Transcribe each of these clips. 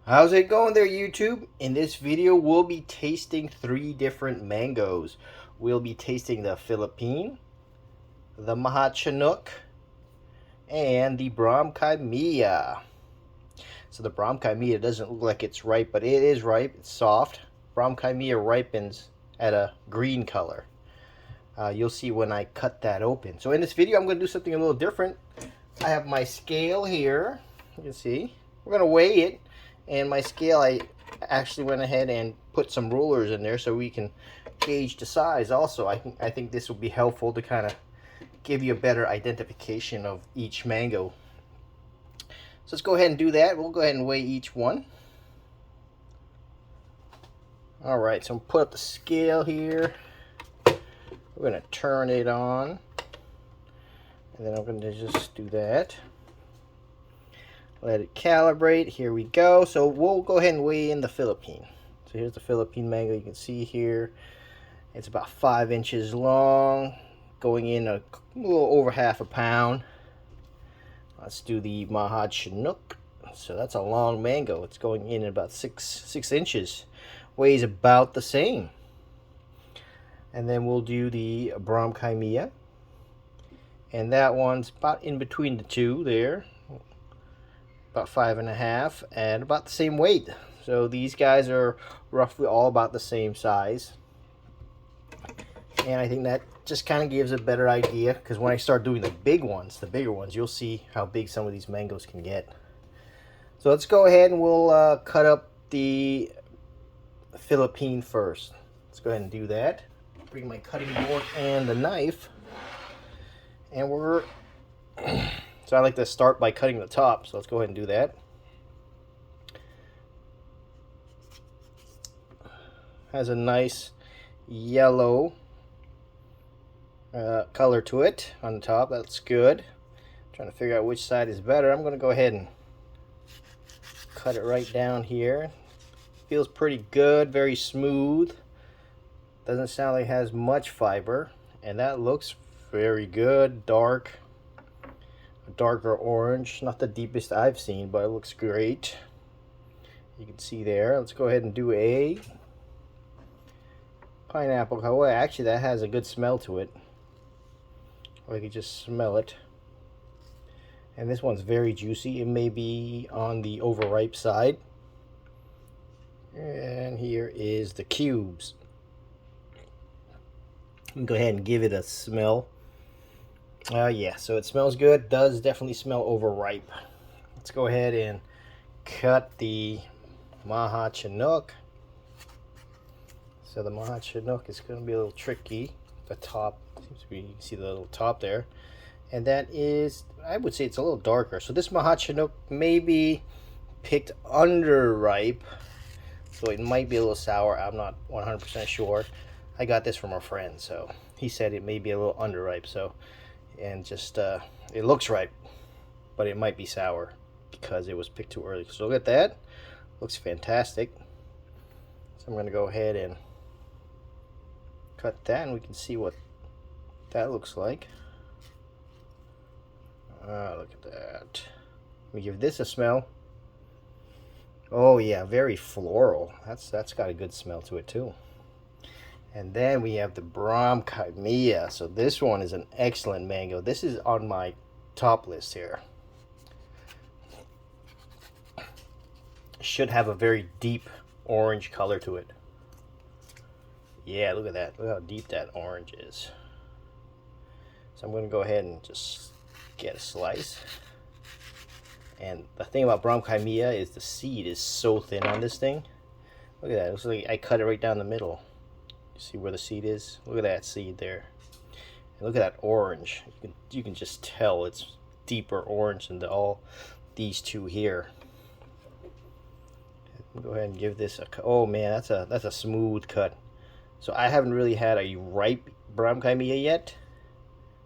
How's it going there, YouTube? In this video, we'll be tasting 3 different mangoes. We'll be tasting the Philippine, the Mahachanook, and the Brahm Kia Meu. So the Brahm Kia Meu doesn't look like it's ripe, but it is ripe. It's soft. Brahm Kia Meu ripens at a green color. You'll see when I cut that open. So in this video, I'm going to do something a little different. I have my scale here. You can see. We're going to weigh it. And my scale, I actually went ahead and put some rulers in there so we can gauge the size also. I think this will be helpful to kind of give you a better identification of each mango. So let's go ahead and do that. We'll go ahead and weigh each one. Alright, so I'm put up the scale here. We're going to turn it on. And then I'm going to just do that. Let it calibrate. Here we go. So we'll go ahead and weigh in the Philippine. So here's the Philippine mango. You can see here it's about 5 inches long, going in a little over half a pound. Let's do the Mahachanook. So that's a long mango. It's going in at about six inches. Weighs about the same. And then we'll do the Brahm Kia Meu. And that one's about in between the two there. About 5.5 and about the same weight. So these guys are roughly all about the same size. And I think that just kind of gives a better idea, because when I start doing the bigger ones, you'll see how big some of these mangoes can get. So let's go ahead and we'll cut up the Philippine first. Let's go ahead and do that. Bring my cutting board and the knife. And we're... So I like to start by cutting the top, so let's go ahead and do that. Has a nice yellow color to it on the top. That's good. Trying to figure out which side is better. I'm going to go ahead and cut it right down here. Feels pretty good, very smooth. Doesn't sound like it has much fiber, and that looks very good. Dark. A darker orange, not the deepest I've seen, but it looks great. You can see there. Let's go ahead and do a pineapple. Oh, actually, that has a good smell to it. I can just smell it. And this one's very juicy. It may be on the overripe side. And here is the cubes. I'm gonna go ahead and give it a smell. Yeah, so it smells good. Does definitely smell overripe. Let's go ahead and cut the Mahachanook. So the Mahachanook is going to be a little tricky. The top seems to be, you can see the little top there, and that is, I would say it's a little darker. So this Mahachanook may be picked underripe, so it might be a little sour. I'm not 100% sure. I got this from a friend, so he said it may be a little underripe. So. And just it looks ripe, but it might be sour because it was picked too early. So look at that, looks fantastic. So I'm going to go ahead and cut that, and we can see what that looks like. Look at that. Let me give this a smell. Oh yeah, very floral. That's got a good smell to it too. And then we have the Brahm Kia Meu. So this one is an excellent mango. This is on my top list here. Should have a very deep orange color to it. Yeah, look at that. Look how deep that orange is. So I'm going to go ahead and just get a slice. And the thing about Brahm Kia Meu is the seed is so thin on this thing. Look at that. It looks like I cut it right down the middle. You see where the seed is? Look at that seed there. And look at that orange. You can just tell it's deeper orange than all these two here. Go ahead and give this a cut. Oh man, that's a smooth cut. So I haven't really had a ripe Brahm Kia Meu yet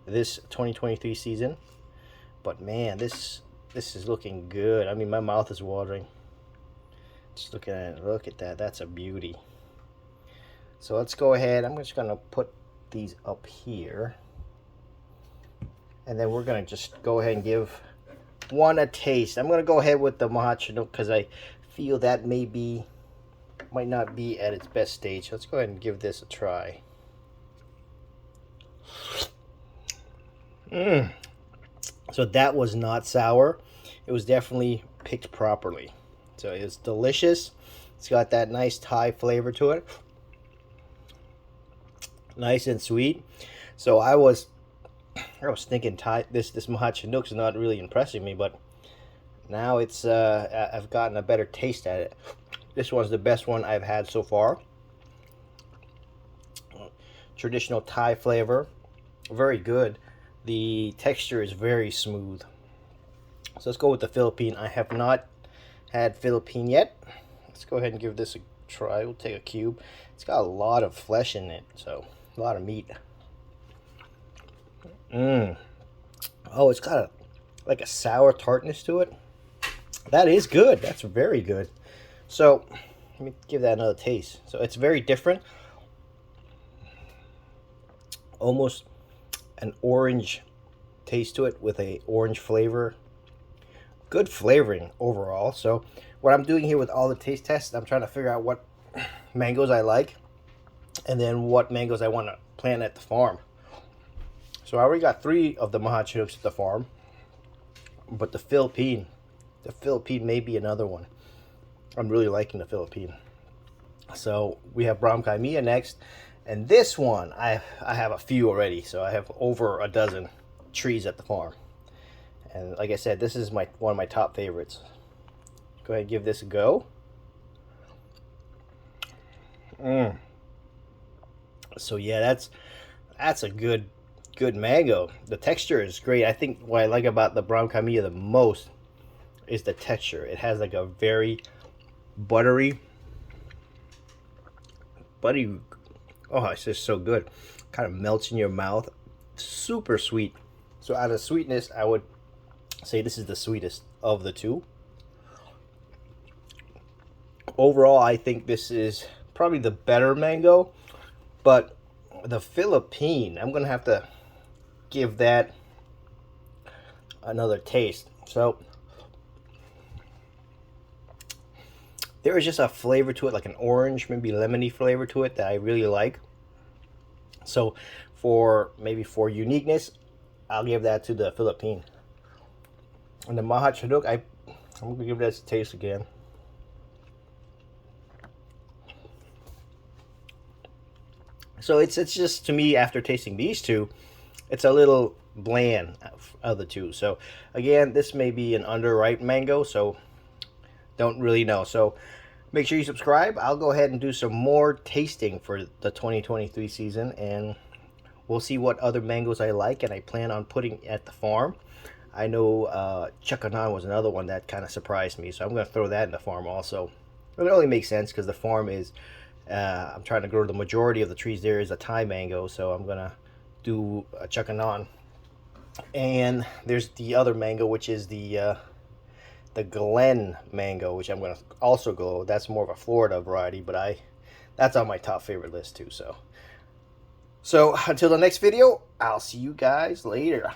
this 2023 season, but man, this is looking good. I mean, my mouth is watering just looking at it. Look at that. That's a beauty. So let's go ahead. I'm just going to put these up here. And then we're going to just go ahead and give one a taste. I'm going to go ahead with the Mahachanook because I feel that might not be at its best stage. Let's go ahead and give this a try. So that was not sour. It was definitely picked properly. So it's delicious. It's got that nice Thai flavor to it. Nice and sweet. So I was thinking Thai this Mahachanook is not really impressing me, but now it's I've gotten a better taste at it. This one's the best one I've had so far. Traditional Thai flavor, very good. The texture is very smooth. So let's go with the Philippine. I have not had Philippine yet. Let's go ahead and give this a try. We'll take a cube. It's got a lot of flesh in it, so a lot of meat. Oh, it's got like a sour tartness to it. That is good. That's very good. So let me give that another taste. So it's very different. Almost an orange taste to it with a orange flavor. Good flavoring overall. So what I'm doing here with all the taste tests, I'm trying to figure out what mangoes I like and then what mangoes I want to plant at the farm. So I already got 3 of the Mahachanooks at the farm, but the Philippine may be another one. I'm really liking the Philippine. So we have Brahm Kia Meu next, and this one I have a few already. So I have over a dozen trees at the farm, and like I said, this is one of my top favorites. Go ahead and give this a go. So yeah, that's a good mango. The texture is great. I think what I like about the Brahm Kia Meu the most is the texture. It has like a very buttery, oh, it's just so good. Kind of melts in your mouth. Super sweet. So out of sweetness, I would say this is the sweetest of the two. Overall, I think this is probably the better mango, but the Philippine, I'm gonna have to give that another taste. So there is just a flavor to it, like an orange, maybe lemony flavor to it that I really like. So for uniqueness, I'll give that to the Philippine. And the Mahachanook, I'm gonna give that a taste again. So it's just, to me, after tasting these two, it's a little bland of the two. So again, this may be an underripe mango, so don't really know. So make sure you subscribe. I'll go ahead and do some more tasting for the 2023 season, and we'll see what other mangoes I like and I plan on putting at the farm. I know Chakanan was another one that kind of surprised me, so I'm going to throw that in the farm also. It only makes sense because the farm is, I'm trying to grow the majority of the trees there is a Thai mango, so I'm going to do a Chakanan. And there's the other mango, which is the Glen mango, which I'm going to also grow. That's more of a Florida variety, but that's on my top favorite list too. So until the next video, I'll see you guys later.